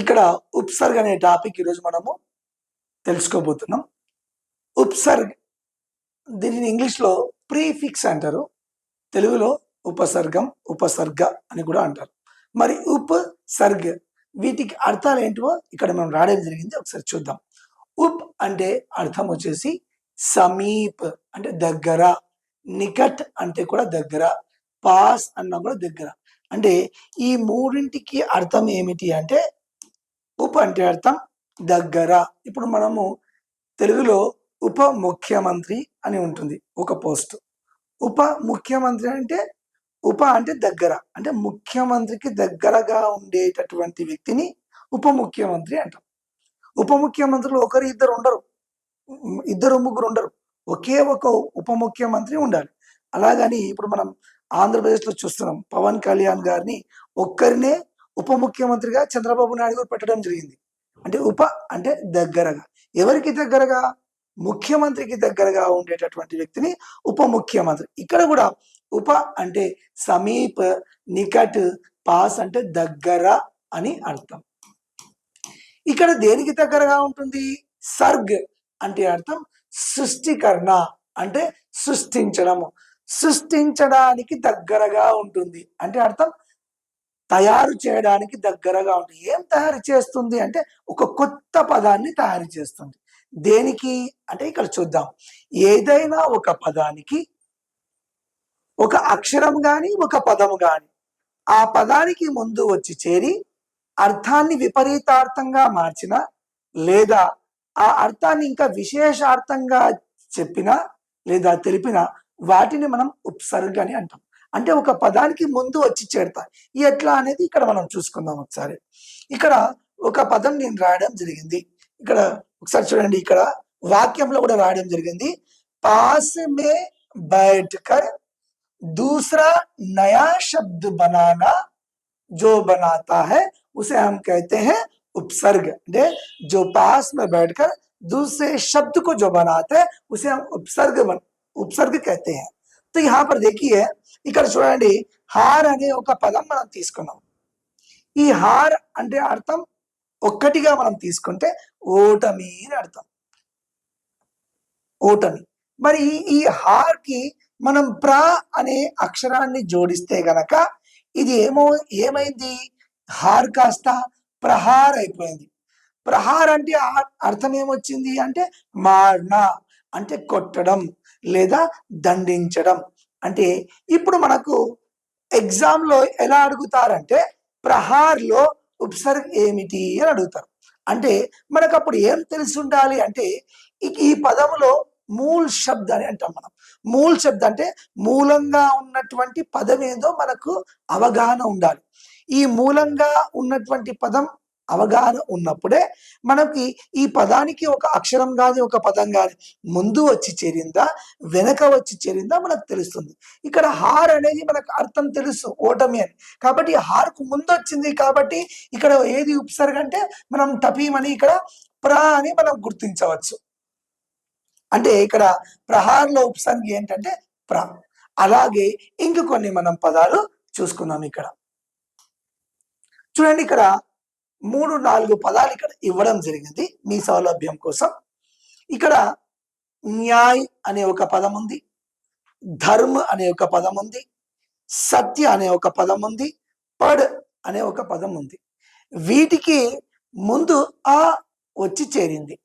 ఇక్కడ ఉపసర్గ అనే టాపిక్ ఈరోజు మనము తెలుసుకోబోతున్నాం. ఉపసర్గ దీనిని ఇంగ్లీష్లో ప్రీఫిక్స్ అంటారు, తెలుగులో ఉపసర్గం, ఉపసర్గ అని కూడా అంటారు. మరి ఉపసర్గ వీటికి అర్థాలు ఏంటో ఇక్కడ మనం రాయడం జరిగింది, ఒకసారి చూద్దాం. ఉప్ అంటే అర్థం వచ్చేసి సమీప్ అంటే దగ్గర, నికట్ అంటే కూడా దగ్గర, పాస్ అన్నా కూడా దగ్గర. అంటే ఈ మూడింటికి అర్థం ఏమిటి అంటే ఉప అంటే అర్థం దగ్గర. ఇప్పుడు మనము తెలుగులో ఉప ముఖ్యమంత్రి అని ఉంటుంది ఒక పోస్ట్. ఉప ముఖ్యమంత్రి అంటే ఉప అంటే దగ్గర, అంటే ముఖ్యమంత్రికి దగ్గరగా ఉండేటటువంటి వ్యక్తిని ఉప ముఖ్యమంత్రి అంటాం. ఉప ముఖ్యమంత్రులు ఒకరు ఇద్దరు ఉండరు, ఇద్దరు ముగ్గురు ఉండరు, ఒకే ఒక ఉప ముఖ్యమంత్రి ఉండాలి. అలాగని ఇప్పుడు మనం ఆంధ్రప్రదేశ్లో చూస్తున్నాం, పవన్ కళ్యాణ్ గారిని ఒక్కరినే ఉప ముఖ్యమంత్రిగా చంద్రబాబు నాయుడు గారు పెట్టడం జరిగింది. అంటే ఉప అంటే దగ్గరగా, ఎవరికి దగ్గరగా? ముఖ్యమంత్రికి దగ్గరగా ఉండేటటువంటి వ్యక్తిని ఉప ముఖ్యమంత్రి. ఇక్కడ కూడా ఉప అంటే సమీప, నికట్, పాస్ అంటే దగ్గర అని అర్థం. ఇక్కడ దేనికి దగ్గరగా ఉంటుంది? సర్గ్ అంటే అర్థం సృష్టికరణ, అంటే సృష్టించడము, సృష్టించడానికి దగ్గరగా ఉంటుంది. అంటే అర్థం తయారు చేయడానికి దగ్గరగా ఉంటుంది. ఏం తయారు చేస్తుంది అంటే ఒక కొత్త పదాన్ని తయారు చేస్తుంది. దేనికి అంటే ఇక్కడ చూద్దాం. ఏదైనా ఒక పదానికి ఒక అక్షరం గాని ఒక పదము గాని ఆ పదానికి ముందు వచ్చి చేరి అర్థాన్ని విపరీతార్థంగా మార్చిన, లేదా ఆ అర్థాన్ని ఇంకా విశేషార్థంగా చెప్పిన లేదా తెలిపిన వాటిని మనం ఉపసర్గ అని అంటాం. అంటే ఒక పదానికి ముందు వచ్చి చేరుతాయి. ఎట్లా అనేది ఇక్కడ మనం చూసుకుందాం ఒకసారి. ఇక్కడ ఒక పదం నేను రాయడం జరిగింది, ఇక్కడ ఒకసారి చూడండి. ఇక్కడ వాక్యంలో కూడా రాయడం జరిగింది. పాస్ మే बैठ कर दूसरा नया शब्द बनाना जो बनाता है उसे हम कहते हैं उपसर्ग. అంటే जो पास में बैठकर दूसरे शब्द को जो बनाते हैं उसे हम उपसर्ग कहते हैं. तो यहाँ पर देखिए, ఇక్కడ చూడండి, హార్ అనే ఒక పదం మనం తీసుకున్నాం. ఈ హార్ అంటే అర్థం ఒక్కటిగా మనం తీసుకుంటే ఓటమి అని అర్థం, ఓటమి. మరి ఈ హార్ కి మనం ప్ర అనే అక్షరాన్ని జోడిస్తే గనక ఇది ఏమైంది? హార్ కాస్త ప్రహార్ అయిపోయింది. ప్రహార్ అంటే అర్థం ఏమొచ్చింది అంటే మారణ, అంటే కొట్టడం లేదా దండించడం. అంటే ఇప్పుడు మనకు ఎగ్జామ్ లో ఎలా అడుగుతారంటే ప్రహార్లో ఉపసర్గ ఏమిటి అని అడుగుతారు. అంటే మనకు అప్పుడు ఏం తెలిసి ఉండాలి అంటే ఈ పదములో మూల్ శబ్ద అని అంటాం మనం. మూల్ శబ్ద అంటే మూలంగా ఉన్నటువంటి పదం ఏదో మనకు అవగాహన ఉండాలి. ఈ మూలంగా ఉన్నటువంటి పదం అవగాహన ఉన్నప్పుడే మనకి ఈ పదానికి ఒక అక్షరం కానీ ఒక పదం కానీ ముందు వచ్చి చేరిందా వెనక వచ్చి చేరిందా మనకు తెలుస్తుంది. ఇక్కడ హార్ అనేది మనకు అర్థం తెలుసు, ఓటమి అని. కాబట్టి హార్కు ముందు వచ్చింది కాబట్టి ఇక్కడ ఏది ఉపసర్గ అంటే మనం టపీమని ఇక్కడ ప్ర అని మనం గుర్తించవచ్చు. అంటే ఇక్కడ ప్రహార్లో ఉపసర్గ ఏంటంటే ప్ర. అలాగే ఇంక కొన్ని మనం పదాలు చూసుకున్నాం. ఇక్కడ చూడండి, ఇక్కడ 3-4 పదాలు ఇక్కడ ఇవ్వడం జరిగింది మీ సౌలభ్యం కోసం. ఇక్కడ న్యాయ్ అనే ఒక పదం ఉంది, ధర్మ అనే ఒక పదం ఉంది, సత్య అనే ఒక పదం ఉంది, పడ్ అనే ఒక పదం ఉంది. వీటికి ముందు ఆ వచ్చి చేరింది,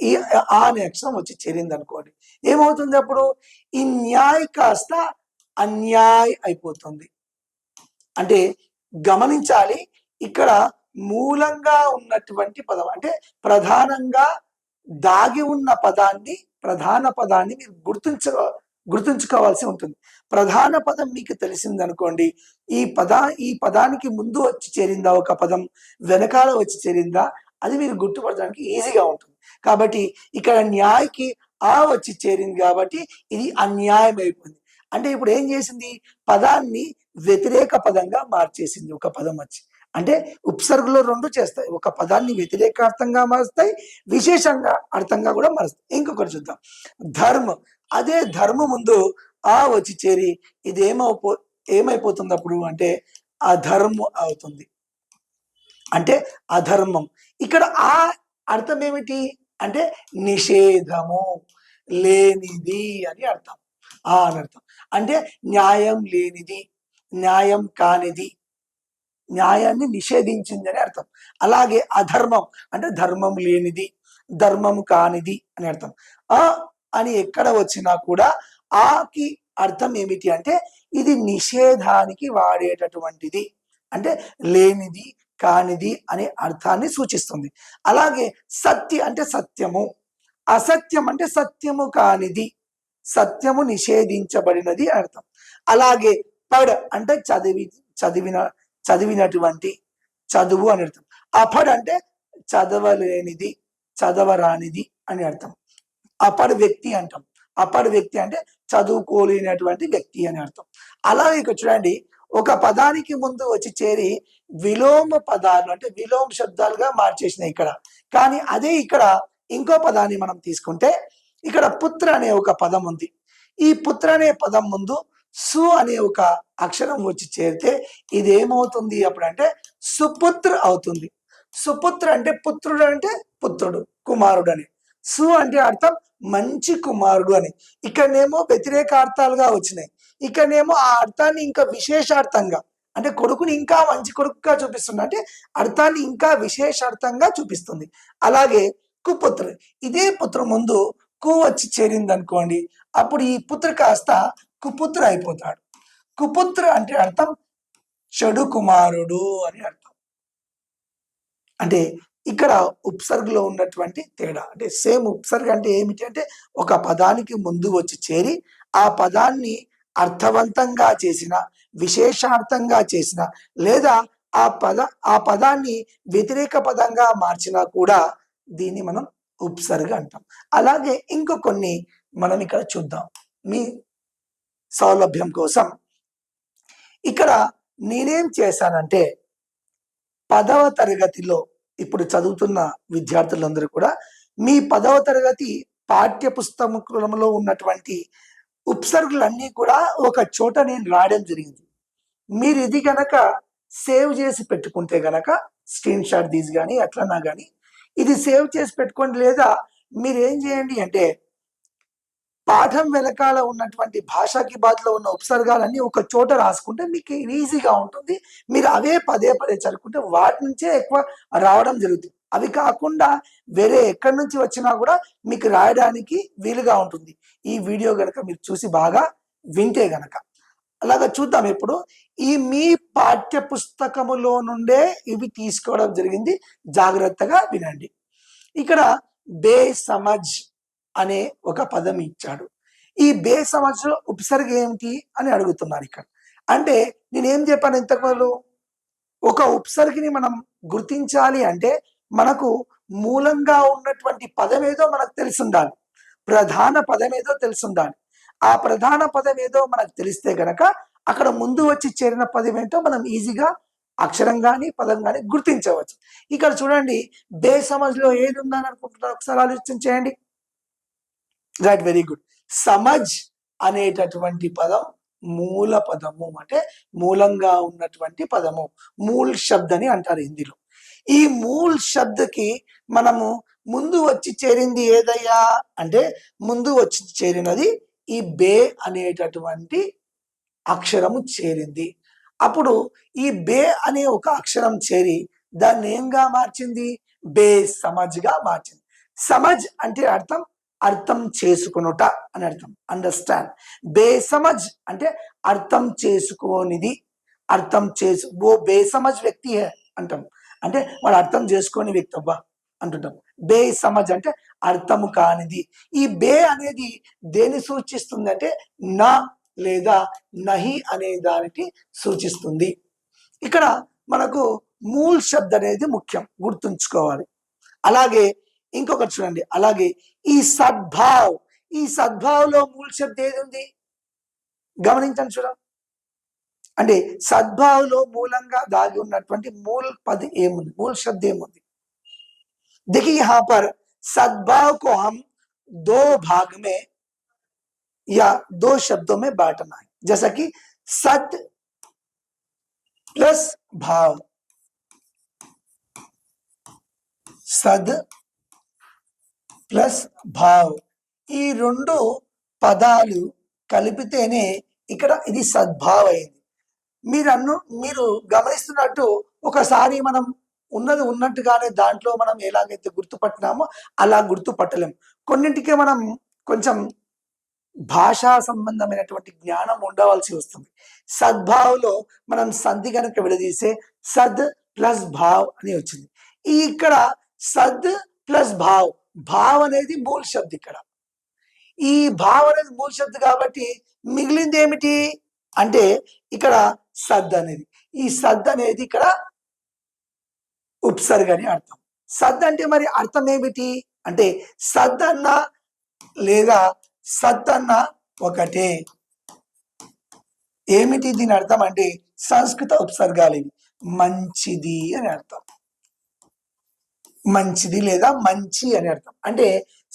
ఈ ఆ అనే అక్షరం వచ్చి చేరింది అనుకోండి, ఏమవుతుంది? అప్పుడు ఈ న్యాయ్ కాస్త అన్యాయ్ అయిపోతుంది. అంటే గమనించాలి, ఇక్కడ మూలంగా ఉన్నటువంటి పదం అంటే ప్రధానంగా దాగి ఉన్న పదాన్ని, ప్రధాన పదాన్ని మీరు గుర్తుంచుకోవాల్సి ఉంటుంది. ప్రధాన పదం మీకు తెలిసింది అనుకోండి, ఈ పదానికి ముందు వచ్చి చేరిందా ఒక పదం, వెనకాల వచ్చి చేరిందా, అది మీరు గుర్తుపడడానికి ఈజీగా ఉంటుంది. కాబట్టి ఇక్కడ న్యాయకి ఆ వచ్చి చేరింది కాబట్టి ఇది అన్యాయం అయిపోయింది. అంటే ఇప్పుడు ఏం చేసింది? పదాన్ని వ్యతిరేక పదంగా మార్చేసింది ఒక పదం వచ్చి. అంటే ఉపసర్గలో 2 చేస్తాయి, ఒక పదాన్ని వ్యతిరేకార్థంగా మారుస్తాయి, విశేషంగా అర్థంగా కూడా మారుస్తాయి. ఇంకొకటి చూద్దాం. ధర్మ, అదే ధర్మ ముందు ఆ వచ్చి చేరి ఇది ఏమైపోతుంది అప్పుడు అంటే అధర్మ అవుతుంది. అంటే అధర్మం. ఇక్కడ ఆ అర్థం ఏమిటి అంటే నిషేధము, లేనిది అని అర్థం. ఆ అని అర్థం అంటే న్యాయం లేనిది, న్యాయం కానిది, న్యాయాన్ని నిషేధించింది అని అర్థం. అలాగే అధర్మం అంటే ధర్మం లేనిది, ధర్మం కానిది అని అర్థం. ఆ అని ఎక్కడ వచ్చినా కూడా ఆకి అర్థం ఏమిటి అంటే ఇది నిషేధానికి వాడేటటువంటిది, అంటే లేనిది కానిది అనే అర్థాన్ని సూచిస్తుంది. అలాగే సత్య అంటే సత్యము, అసత్యం అంటే సత్యము కానిది, సత్యము నిషేధించబడినది అర్థం. అలాగే పడ్ అంటే చదివినటువంటి, చదువు అని అర్థం. అపడ్ అంటే చదవలేనిది, చదవరానిది అని అర్థం. అపడ్ వ్యక్తి అంటాం. అపడ్ వ్యక్తి అంటే చదువుకోలేనటువంటి వ్యక్తి అని అర్థం. అలాగే ఇక్కడ చూడండి, ఒక పదానికి ముందు వచ్చి చేరి విలోమ పదాలు అంటే విలోమ శబ్దాలుగా మార్చేసినాయి ఇక్కడ. కానీ అదే ఇక్కడ ఇంకో పదాన్ని మనం తీసుకుంటే ఇక్కడ పుత్ర అనే ఒక పదం ఉంది. ఈ పుత్ర అనే పదం ముందు సు అనే ఒక అక్షరం వచ్చి చేరితే ఇది ఏమవుతుంది అప్పుడు అంటే సుపుత్ర అవుతుంది. సుపుత్ర అంటే పుత్రుడు అంటే పుత్రుడు, కుమారుడు అని. సు అంటే అర్థం మంచి కుమారుడు అని. ఇక్కడనేమో వ్యతిరేక అర్థాలుగా వచ్చినాయి. ఇక్కడనేమో ఆ అర్థాన్ని ఇంకా విశేషార్థంగా అంటే కొడుకుని ఇంకా మంచి కొడుకుగా చూపిస్తుంది, అంటే అర్థాన్ని ఇంకా విశేషార్థంగా చూపిస్తుంది. అలాగే కుపుత్ర, ఇదే పుత్ర ముందు కు వచ్చి చేరింది అనుకోండి, అప్పుడు ఈ పుత్ర కాస్త కుపుత్ర అయిపోతాడు. కుపుత్ర అంటే అర్థం చెడు కుమారుడు అని అర్థం. అంటే ఇక్కడ ఉపసర్గలో ఉన్నటువంటి తేడా అంటే సేమ్ ఉపసర్గ అంటే ఏమిటి అంటే ఒక పదానికి ముందు వచ్చి చేరి ఆ పదాన్ని అర్థవంతంగా చేసిన, విశేషార్థంగా చేసిన, లేదా ఆ పదాన్ని వ్యతిరేక పదంగా మార్చినా కూడా దీన్ని మనం ఉపసర్గ అంటాం. అలాగే ఇంకో కొన్ని మనం ఇక్కడ చూద్దాం మీ సౌలభ్యం కోసం. ఇక్కడ నేనేం చేశానంటే 10వ తరగతిలో ఇప్పుడు చదువుతున్న విద్యార్థులందరూ కూడా మీ 10వ తరగతి పాఠ్య పుస్తకంలో ఉన్నటువంటి ఉపసర్గలన్నీ కూడా ఒక చోట నేను రాయడం జరిగింది. మీరు ఇది గనక సేవ్ చేసి పెట్టుకుంటే గనక స్క్రీన్ షాట్ తీసి కానీ అట్లన్నా కానీ ఇది సేవ్ చేసి పెట్టుకోండి, లేదా మీరు ఏం చేయండి అంటే పాఠం వెనకాల ఉన్నటువంటి భాషాకి బాధలో ఉన్న ఉపసర్గాలన్నీ ఒక చోట రాసుకుంటే మీకు ఈజీగా ఉంటుంది. మీరు అవే పదే పదే చదువుకుంటే వాటి నుంచే ఎక్కువ రావడం జరుగుతుంది. అవి కాకుండా వేరే ఎక్కడి నుంచి వచ్చినా కూడా మీకు రాయడానికి వీలుగా ఉంటుంది ఈ వీడియో గనక మీరు చూసి బాగా వింటే గనక. అలాగా చూద్దాం. ఇప్పుడు ఈ మీ పాఠ్య పుస్తకములో నుండే ఇవి తీసుకోవడం జరిగింది, జాగ్రత్తగా వినండి. ఇక్కడ బేసమజ్ అనే ఒక పదం ఇచ్చాడు. ఈ బేసమజ్ ఉపసర్గ ఏమిటి అని అడుగుతున్నారు ఇక్కడ. అంటే నేనేం చెప్పాను ఇంతకు, ఒక ఉపసర్గని మనం గుర్తించాలి అంటే మనకు మూలంగా ఉన్నటువంటి పదం ఏదో మనకు తెలిసి ఉండాలి, ప్రధాన పదం ఏదో తెలిసి ఉండాలి. ఆ ప్రధాన పదం ఏదో మనకు తెలిస్తే గనక అక్కడ ముందు వచ్చి చేరిన పదం ఏంటో మనం ఈజీగా అక్షరం కానీ పదం కానీ గుర్తించవచ్చు. ఇక్కడ చూడండి, బేసమజ్లో ఏది ఉందని అనుకుంటున్నారు ఒకసారి ఆలోచన చేయండి. Right, very good. సమజ్ అనేటటువంటి పదం మూల పదము, అంటే మూలంగా ఉన్నటువంటి పదము, మూల్ శబ్ద్ అని అంటారు హిందీలో. ఈ మూల్ శబ్దకి మనము ముందు వచ్చి చేరింది ఏదయ్యా అంటే ముందు వచ్చి చేరినది ఈ బే అనేటటువంటి అక్షరము చేరింది. అప్పుడు ఈ బే అనే ఒక అక్షరం చేరి దాన్ని ఏంగా మార్చింది, బే సమజ్గా మార్చింది. సమజ్ అంటే అర్థం చేసుకునుట అని అర్థం, అండర్స్టాండ్. బేసమజ్ అంటే అర్థం చేసుకోనిది, ఓ బేసమజ్ వ్యక్తి అంటాం, అంటే వాడు అర్థం చేసుకోని వ్యక్తి అవ్వా అంటుంటాం. బేసమజ్ అంటే అర్థము కానిది. ఈ బే అనేది దేని సూచిస్తుంది అంటే నా లేదా నహి అనే దానికి సూచిస్తుంది. ఇక్కడ మనకు మూల్ శబ్ద్ అనేది ముఖ్యం, గుర్తుంచుకోవాలి. అలాగే ఇంకొకటి చూడండి, అలాగే ఈ సద్భావ్లో మూల్ శబ్ద్ ఏది ఉంది గమనించండి చూడండి. అంటే సద్భావ్లో మూలంగా దాగి ఉన్నటువంటి మూల్ పద్ ఏముంది, मूल शब्द ఏముంది. देखिए यहाँ पर सद्भाव को हम दो भाग में या दो शब्दों में बांटना है, जैसा कि सद प्लस भाव, సద్ ప్లస్ భావ్, ఈ రెండు పదాలు కలిపితేనే ఇక్కడ ఇది సద్భావ్ అయింది. మీరు గమనిస్తున్నట్టు ఒకసారి మనం ఉన్నది ఉన్నట్టుగానే దాంట్లో మనం ఎలాగైతే గుర్తుపట్టినామో అలా గుర్తుపట్టలేం. కొన్నింటికే మనం కొంచెం భాషా సంబంధమైనటువంటి జ్ఞానం ఉండవలసి వస్తుంది. సద్భావ్లో మనం సంధి కనుక విడదీసే సద్ ప్లస్ భావ్ అని వచ్చింది. ఇక్కడ సద్ ప్లస్ భావ్, భావ్ అనేది మూల శబ్దం. ఇక్కడ ఈ భావ్ అనేది మూల శబ్దం కాబట్టి మిగిలింది ఏమిటి అంటే ఇక్కడ సద్ అనేది, ఈ సద్ అనేది ఇక్కడ ఉపసర్గ అని అర్థం. సద్ అంటే మరి అర్థం ఏమిటి అంటే సద్ అన్న లేదా సత్ అన్న ఒకటే. ఏమిటి దీని అర్థం అంటే సంస్కృత ఉపసర్గాలు ఇవి. మంచిది అని అర్థం, మంచిది లేదా మంచి అని అర్థం. అంటే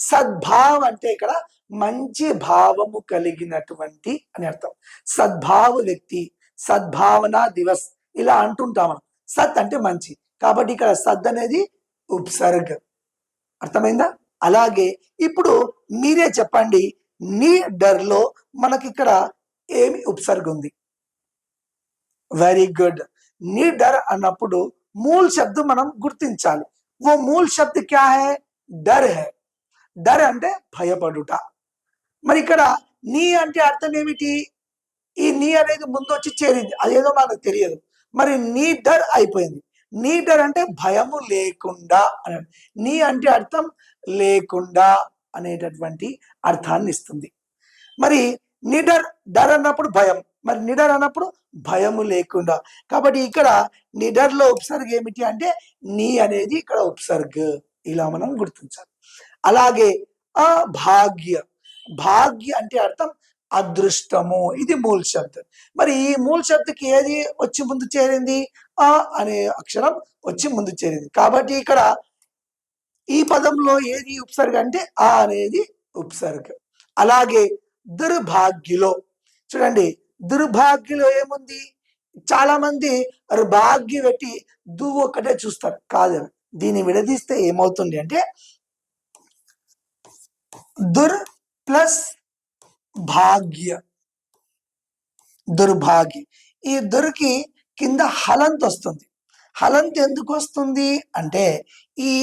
సద్భావ్ అంటే ఇక్కడ మంచి భావము కలిగినటువంటి అని అర్థం. సద్భావ వ్యక్తి, సద్భావన దివస్ ఇలా అంటుంటాం. సత్ అంటే మంచి, కాబట్టి ఇక్కడ సద్ అనేది ఉపసర్గ. అర్థమైందా? అలాగే ఇప్పుడు మీరే చెప్పండి, నీ డర్లో మనకి ఇక్కడ ఏమి ఉపసర్గ ఉంది? Very good. నీ డర్ అన్నప్పుడు మూల శబ్దం మనం గుర్తించాలి. वो मूल शब्द क्या है? डर है. डर అంటే భయపడుట. మరి ఇక్కడ నీ అంటే అర్థం ఏమిటి? ఈ నీ అనేది ముందు వచ్చి చేరింది, అదేదో మనకు తెలియదు. మరి నీ డర్ అయిపోయింది. నీ డర్ అంటే భయము లేకుండా అని. నీ అంటే అర్థం లేకుండా అనేటటువంటి అర్థాన్ని ఇస్తుంది. మరి నిడర్, డర్ అన్నప్పుడు భయం, మరి నిడర్ అన్నప్పుడు భయము లేకుండా. కాబట్టి ఇక్కడ నిడర్లో ఉపసర్గ ఏమిటి అంటే నీ అనేది ఇక్కడ ఉపసర్గ. ఇలా మనం గుర్తించాలి. అలాగే అభాగ్య, భాగ్య అంటే అర్థం అదృష్టము, ఇది మూల శబ్దం. మరి ఈ మూల శబ్దకి ఏది వచ్చి ముందు చేరింది? ఆ అనే అక్షరం వచ్చి ముందు చేరింది. కాబట్టి ఇక్కడ ఈ పదంలో ఏది ఉపసర్గ అంటే ఆ అనేది ఉపసర్గ. అలాగే దుర్భాగ్యులో చూడండి, దుర్భాగ్యులో ఏముంది? చాలా మంది భాగ్య పెట్టి దు ఒక్కటే చూస్తారు. కాదు, దీన్ని విడదీస్తే ఏమవుతుంది అంటే దుర్ ప్లస్ భాగ్య, దుర్భాగ్య. ఈ దుర్కి కింద హలంత్ వస్తుంది. హలంత్ ఎందుకు వస్తుంది అంటే ఈ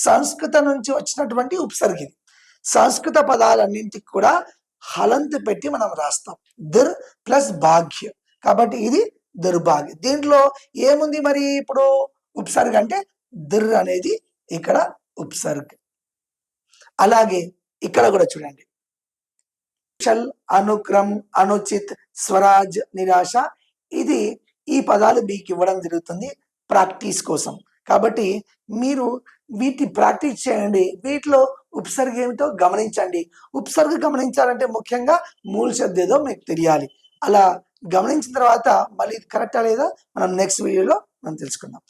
సంస్కృత నుంచి వచ్చినటువంటి ఉపసర్గ ఇది. సంస్కృత పదాలన్నింటికి కూడా హలంత్ పెట్టి మనం రాస్తాం, దుర్ ప్లస్ భాగ్య. కాబట్టి ఇది దుర్భాగ్య. దీంట్లో ఏముంది మరి ఇప్పుడు ఉపసర్గ అంటే దుర్ అనేది ఇక్కడ ఉపసర్గ. అలాగే ఇక్కడ కూడా చూడండి, చల్, అనుక్రమ్, అనుచిత్, స్వరాజ్, నిరాశ, ఇది ఈ పదాలు మీకు ఇవ్వడం జరుగుతుంది ప్రాక్టీస్ కోసం. కాబట్టి మీరు వీటి ప్రాక్టీస్ చేయండి. వీటిలో ఉపసర్గ ఏమిటో గమనించండి. ఉపసర్గ గమనించాలంటే ముఖ్యంగా మూల శబ్దం ఏదో మీకు తెలియాలి. అలా గమనించిన తర్వాత మళ్ళీ కరెక్టా లేదా మనం నెక్స్ట్ వీడియోలో మనం తెలుసుకుందాం.